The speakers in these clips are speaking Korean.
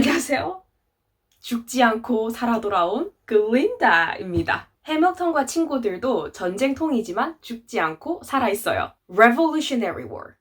안녕하세요. 죽지 않고 살아 돌아온 글린다입니다. 해밀턴과 친구들도 전쟁통이지만 죽지 않고 살아있어요. Revolutionary War.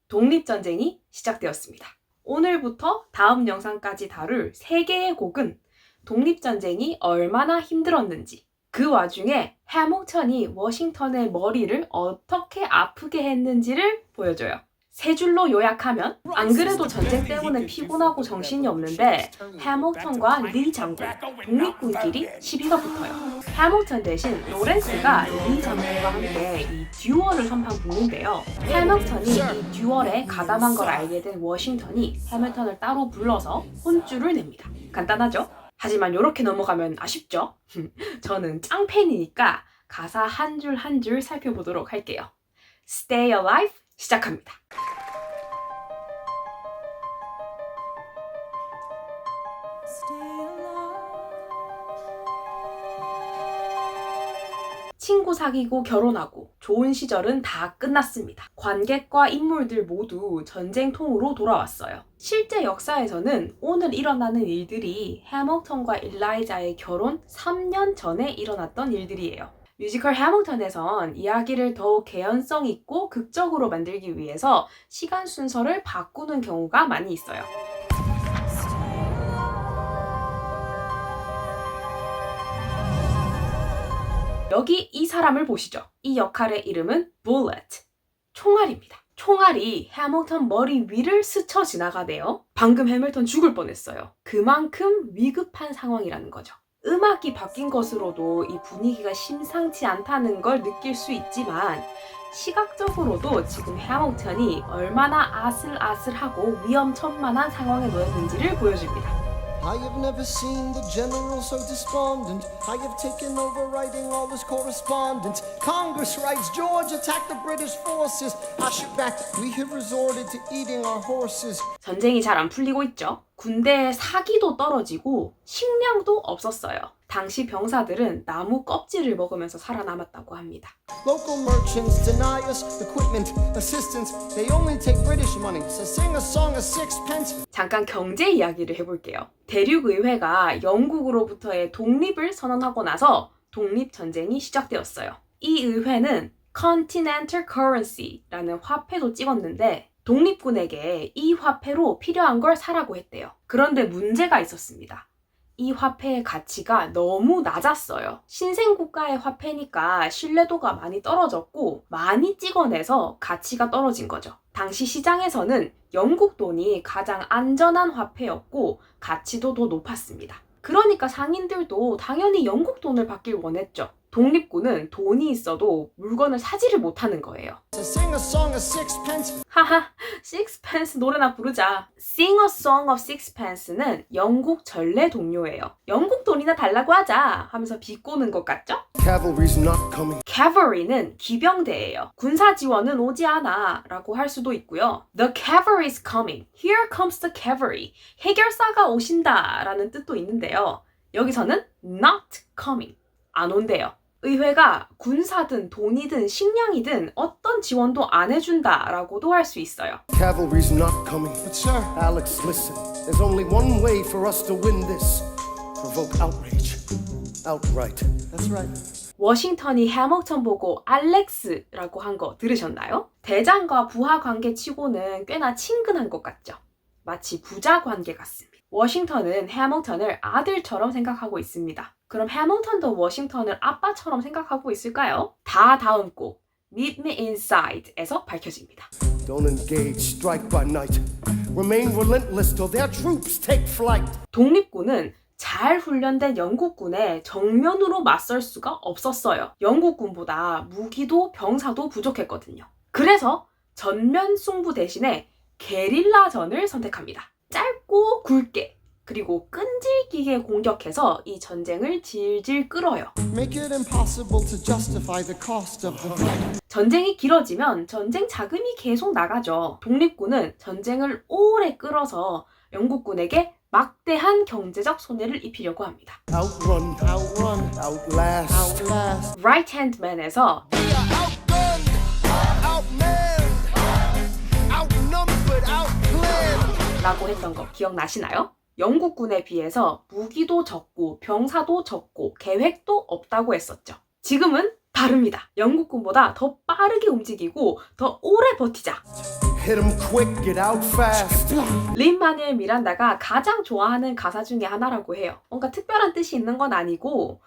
독립전쟁이 시작되었습니다. 오늘부터 다음 영상까지 다룰 3개의 곡은 독립전쟁이 얼마나 힘들었는지, 그 와중에 해밀턴이 워싱턴의 머리를 어떻게 아프게 했는지를 보여줘요. 3줄로 요약하면, 안 그래도 전쟁 때문에 피곤하고 정신이 없는데 해밀턴과 리 장군, 독립군끼리 시비가 붙어요. 해밀턴 대신 로렌스가 리 장군과 함께 이 듀얼을 한판 붙는데요. 해밀턴이 이 듀얼에 가담한 걸 알게 된 워싱턴이 해밀턴을 따로 불러서 혼쭐을 냅니다. 간단하죠? 하지만 이렇게 넘어가면 아쉽죠? 저는 짱팬이니까 가사 한 줄 한 줄 살펴보도록 할게요. Stay Alive 시작합니다. 친구 사귀고 결혼하고 좋은 시절은 다 끝났습니다. 관객과 인물들 모두 전쟁통으로 돌아왔어요. 실제 역사에서는 오늘 일어나는 일들이 해밀턴과 일라이자의 결혼 3년 전에 일어났던 일들이에요. 뮤지컬 해밀턴에선 이야기를 더욱 개연성 있고 극적으로 만들기 위해서 시간 순서를 바꾸는 경우가 많이 있어요. 여기 이 사람을 보시죠. 이 역할의 이름은 Bullet, 총알입니다. 총알이 해밀턴 머리 위를 스쳐 지나가네요. 방금 해밀턴 죽을 뻔했어요. 그만큼 위급한 상황이라는 거죠. 음악이 바뀐 것으로도 이 분위기가 심상치 않다는 걸 느낄 수 있지만 시각적으로도 지금 해밀턴이 얼마나 아슬아슬하고 위험천만한 상황에 놓였는지를 보여줍니다. I have never seen the general so despondent. I have taken over writing all his correspondence. Congress writes, George attacked the British forces. I shoot back, we have resorted to eating our horses. 전쟁이 잘 안 풀리고 있죠. 군대의 사기도 떨어지고 식량도 없었어요. 당시 병사들은 나무 껍질을 먹으면서 살아남았다고 합니다. Local merchants deny us equipment, assistance. They only take British money. So sing a song of sixpence. 잠깐 경제 이야기를 해볼게요. 대륙의회가 영국으로부터의 독립을 선언하고 나서 독립전쟁이 시작되었어요. 이 의회는 Continental Currency라는 화폐도 찍었는데 독립군에게 이 화폐로 필요한 걸 사라고 했대요. 그런데 문제가 있었습니다. 이 화폐의 가치가 너무 낮았어요. 신생국가의 화폐니까 신뢰도가 많이 떨어졌고 많이 찍어내서 가치가 떨어진 거죠. 당시 시장에서는 영국 돈이 가장 안전한 화폐였고 가치도 더 높았습니다. 그러니까 상인들도 당연히 영국 돈을 받길 원했죠. 독립군은 돈이 있어도 물건을 사지를 못하는 거예요. So sing a song of sixpence. 하하, Sixpence 노래나 부르자. Sing a Song of Sixpence는 영국 전래 동요예요. 영국 돈이나 달라고 하자 하면서 비꼬는 것 같죠? Cavalry's not coming. Cavalry는 기병대예요. 군사 지원은 오지 않아 라고 할 수도 있고요. The cavalry is coming. Here comes the cavalry. 해결사가 오신다 라는 뜻도 있는데요. 여기서는 not coming. 안 온대요. 의회가 군사든 돈이든 식량이든 어떤 지원도 안 해준다 라고도 할 수 있어요. Cavalry's not coming. But sir, Alex, listen. There's only one way for us to win this. Provoke outrage. Outright. That's right. 워싱턴이 해밀턴 보고 알렉스라고 한 거 들으셨나요? 대장과 부하 관계 치고는 꽤나 친근한 것 같죠? 마치 부자 관계 같습니다. 워싱턴은 해밀턴을 아들처럼 생각하고 있습니다. 그럼 해밀턴도 워싱턴을 아빠처럼 생각하고 있을까요? 다 다음 곡 Meet Me Inside에서 밝혀집니다. Don't engage, strike by night. Remain relentless till their troops take flight. 독립군은 잘 훈련된 영국군에 정면으로 맞설 수가 없었어요. 영국군보다 무기도 병사도 부족했거든요. 그래서 전면 승부 대신에 게릴라전을 선택합니다. 짧고 굵게 그리고 끈질기게 공격해서 이 전쟁을 질질 끌어요. Make it impossible to justify the cost of the fight. 전쟁이 길어지면 전쟁 자금이 계속 나가죠. 독립군은 전쟁을 오래 끌어서 영국군에게 막대한 경제적 손해를 입히려고 합니다. Outrun, outrun, outlast, outlast. Right Hand Man에서 We are outgunned, outmanned, outnumbered, outplanned. 라고 했던 거 기억나시나요? 영국군에 비해서 무기도 적고 병사도 적고 계획도 없다고 했었죠. 지금은 다릅니다. 영국군보다 더 빠르게 움직이고 더 오래 버티자. Hit 'em quick, get out fast. 린-마누엘 미란다가 가장 좋아하는 가사 중에 하나라고 해요. 뭔가 특별한 뜻이 있는 건 아니고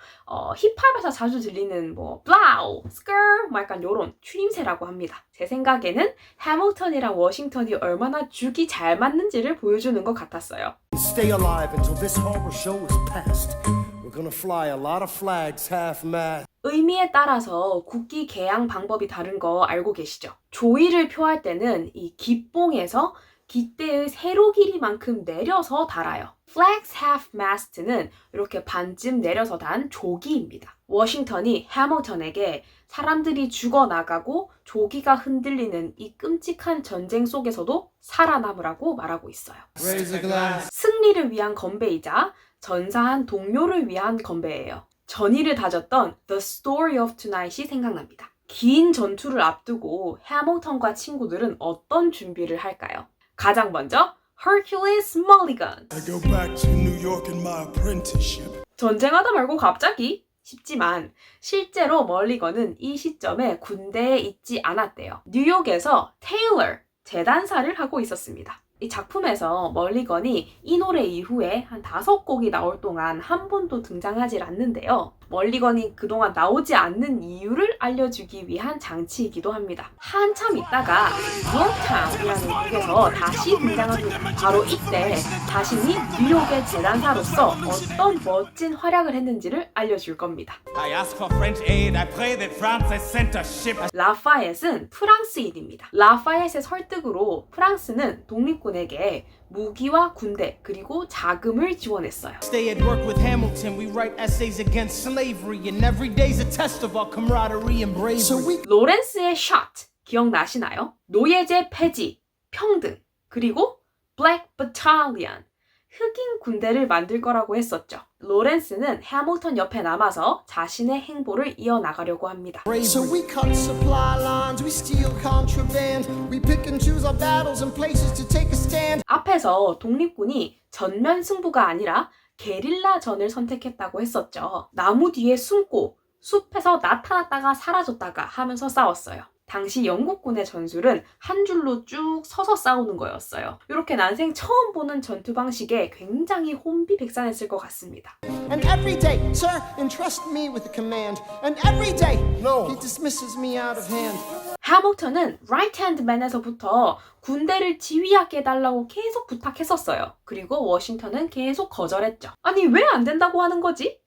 힙합에서 자주 들리는 뭐 블라우, 스컬, 뭐 약간 요런 추임새라고 합니다. 제 생각에는 해밀턴이랑 워싱턴이 얼마나 죽이 잘 맞는지를 보여주는 것 같았어요. Stay alive until this horror show is past. We're gonna fly a lot of flags half-mast. 의미에 따라서 국기 개양 방법이 다른 거 알고 계시죠? 조의를 표할 때는 이 기뽕에서 깃대의 세로 길이만큼 내려서 달아요. Flags half-mast는 이렇게 반쯤 내려서 단 조기입니다. 워싱턴이 해밀턴에게 사람들이 죽어나가고 조기가 흔들리는 이 끔찍한 전쟁 속에서도 살아남으라고 말하고 있어요. Raise a glass. 승리를 위한 건배이자 전사한 동료를 위한 건배예요. 전의를 다졌던 The Story of Tonight이 생각납니다. 긴 전투를 앞두고 해밀턴과 친구들은 어떤 준비를 할까요? 가장 먼저 Hercules Mulligan. I go back to New York in my apprenticeship. 전쟁하다 말고 갑자기? 싶지만 실제로 멀리건은 이 시점에 군대에 있지 않았대요. 뉴욕에서 테일러 재단사를 하고 있었습니다. 이 작품에서 멀리건이 이 노래 이후에 한 5곡이 나올 동안 한 번도 등장하지 않는데요. 멀리건이 그동안 나오지 않는 이유를 알려주기 위한 장치이기도 합니다. 한참 있다가 Yorktown이라는 곡에서 다시 등장합니다. 바로 이때 자신이 뉴욕의 재단사로서 어떤 멋진 활약을 했는지를 알려줄 겁니다. I ask for French aid. I pray that France has sent a ship. 라파옅은 프랑스인입니다. 라파옅의 설득으로 프랑스는 독립군에게 무기와 군대 그리고 자금을 지원했어요. Stay at work with Hamilton. We write essays against slavery, and every day's a test of our camaraderie and bravery. So we 로렌스의 샷 기억나시나요? 노예제 폐지, 평등, 그리고 Black Battalion, 흑인 군대를 만들 거라고 했었죠. 로렌스는 해밀턴 옆에 남아서 자신의 행보를 이어나가려고 합니다. So we cut supply lines, we steal contraband, we pick and choose our battles and places to take a stand. 앞에서 독립군이 전면 승부가 아니라 게릴라전을 선택했다고 했었죠. 나무 뒤에 숨고 숲에서 나타났다가 사라졌다가 하면서 싸웠어요. 당시 영국군의 전술은 한 줄로 쭉 서서 싸우는 거였어요. 이렇게 난생 처음 보는 전투 방식에 굉장히 혼비백산했을 것 같습니다. And every day, sir, entrust me with the command. And every day, No. he dismisses me out of hand. 해밀턴은 right hand man에서부터 군대를 지휘하게 해달라고 계속 부탁했었어요. 그리고 워싱턴은 계속 거절했죠. 아니 왜 안 된다고 하는 거지?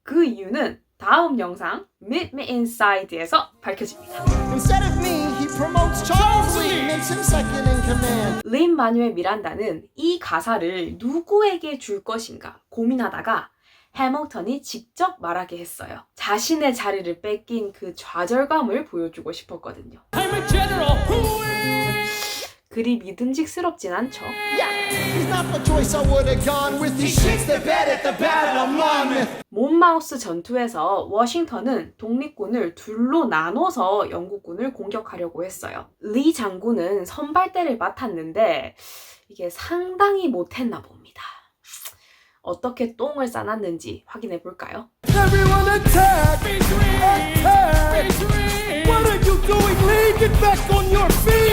그 이유는 다음 영상 Meet Me Inside에서 밝혀집니다. Instead of me, he promotes Charles Lee, makes him second in command. 린-마누엘 미란다는 이 가사를 누구에게 줄 것인가 고민하다가 해밀턴이 직접 말하게 했어요. 자신의 자리를 뺏긴 그 좌절감을 보여주고 싶었거든요. 그리 믿음직스럽진 않죠. Yeah, he's not the choice I would have gone with. He shits the bed at the Battle of Monmouth. 몬마우스 전투에서 워싱턴은 독립군을 둘로 나눠서 영국군을 공격하려고 했어요. 리 장군은 선발대를 맡았는데 이게 상당히 못했나 봅니다. 어떻게 똥을 싸놨는지 확인해 볼까요? Everyone attack! Attack! What are you doing, Lee? Get back on your feet!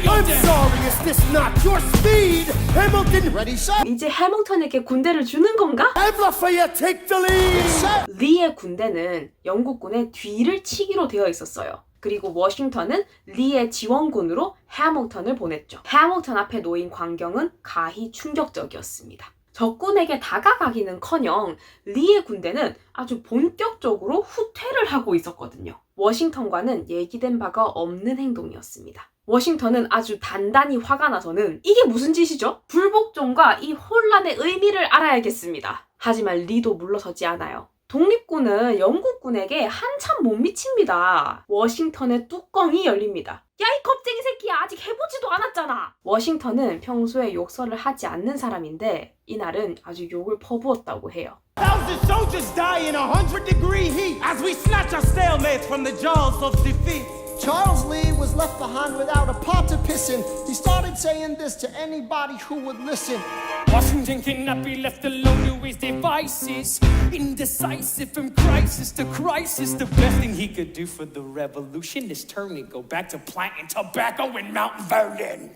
I'm sorry, is this not your speed? Hamilton, Ready, sir? 이제 해밀턴에게 군대를 주는 건가? have Lafayette take the lead! Sir. 리의 군대는 영국군의 뒤를 치기로 되어 있었어요. 그리고 워싱턴은 리의 지원군으로 해밀턴을 보냈죠. 해밀턴 앞에 놓인 광경은 가히 충격적이었습니다. 적군에게 다가가기는커녕 리의 군대는 아주 본격적으로 후퇴를 하고 있었거든요. 워싱턴과는 얘기된 바가 없는 행동이었습니다. 워싱턴은 아주 단단히 화가 나서는 이게 무슨 짓이죠? 불복종과 이 혼란의 의미를 알아야겠습니다. 하지만 리도 물러서지 않아요. 독립군은 영국군에게 한참 못 미칩니다. 워싱턴의 뚜껑이 열립니다. 야, 이 겁쟁이 새끼야, 아직 해보지도 않았잖아. 워싱턴은 평소에 욕설을 하지 않는 사람인데 이날은 아주 욕을 퍼부었다고 해요. 1,000 soldiers die in 100-degree heat. As we snatch our stalemates from the jaws of defeat. Charles Lee was left behind without a pot to piss in. He started saying this to anybody who would listen. Washington cannot be left alone to his devices. Indecisive from crisis to crisis. The best thing he could do for the revolution is turn and go back to planting tobacco in Mount Vernon.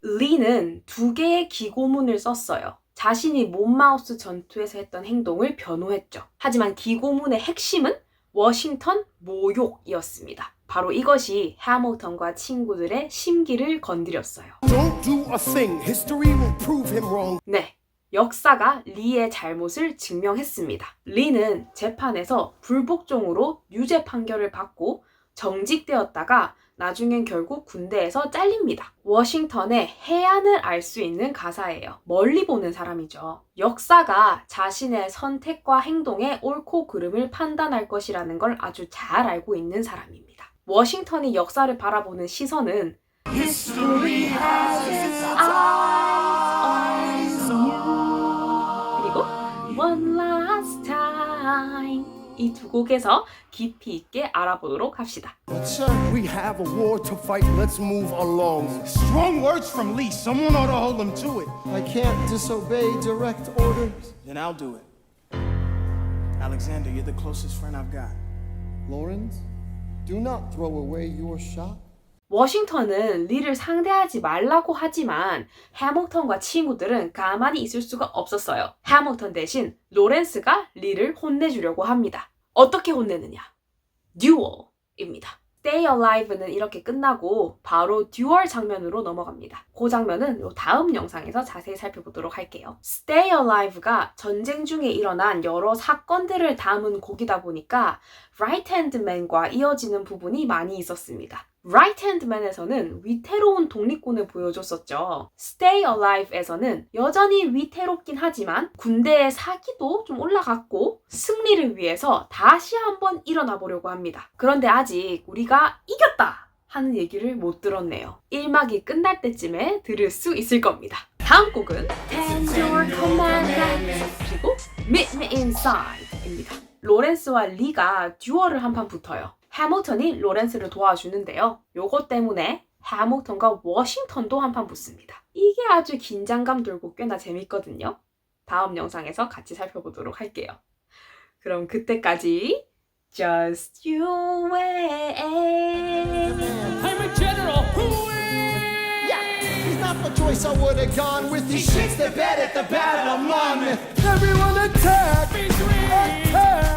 리는 2개의 기고문을 썼어요. 자신이 몬마우스 전투에서 했던 행동을 변호했죠. 하지만 기고문의 핵심은 워싱턴 모욕이었습니다. 바로 이것이 해밀턴과 친구들의 심기를 건드렸어요. Don't do a thing. History will prove him wrong. 네, 역사가 리의 잘못을 증명했습니다. 리는 재판에서 불복종으로 유죄 판결을 받고 정직되었다가 나중엔 결국 군대에서 잘립니다. 워싱턴의 해안을 알 수 있는 가사예요. 멀리 보는 사람이죠. 역사가 자신의 선택과 행동의 옳고 그름을 판단할 것이라는 걸 아주 잘 알고 있는 사람입니다. 워싱턴이 역사를 바라보는 시선은 History has its eyes on you. 그리고 One Last Time. 이 두 곡에서 깊이 있게 알아보도록 합시다. But sir, We have a war to fight. Let's move along. Strong words from Lee. Someone ought to hold him to it. I can't disobey direct orders. Then I'll do it. Alexander, you're the closest friend I've got. Lawrence, do not throw away your shot. 워싱턴은 리를 상대하지 말라고 하지만 해밀턴과 친구들은 가만히 있을 수가 없었어요. 해밀턴 대신 로렌스가 리를 혼내주려고 합니다. 어떻게 혼내느냐? 듀얼입니다. Stay Alive는 이렇게 끝나고 바로 듀얼 장면으로 넘어갑니다. 그 장면은 다음 영상에서 자세히 살펴보도록 할게요. Stay Alive가 전쟁 중에 일어난 여러 사건들을 담은 곡이다 보니까 Right Hand Man과 이어지는 부분이 많이 있었습니다. Right Hand Man에서는 위태로운 독립군을 보여줬었죠. Stay Alive에서는 여전히 위태롭긴 하지만 군대의 사기도 좀 올라갔고 승리를 위해서 다시 한번 일어나 보려고 합니다. 그런데 아직 우리가 이겼다 하는 얘기를 못 들었네요. 1막이 끝날 때쯤에 들을 수 있을 겁니다. 다음 곡은 And Your Command 그리고 Meet Me Inside입니다. 로렌스와 리가 듀얼을 한판 붙어요. 해밀턴이 로렌스를 도와주는데요. 요것 때문에 해밀턴과 워싱턴도 한판 붙습니다. 이게 아주 긴장감 돌고 꽤나 재밌거든요. 다음 영상에서 같이 살펴보도록 할게요. 그럼 그때까지 Just you wait. I'm a general. He's not the choice I would have gone with. He shits the bed at the Battle of Monmouth. Everyone attack! Attack!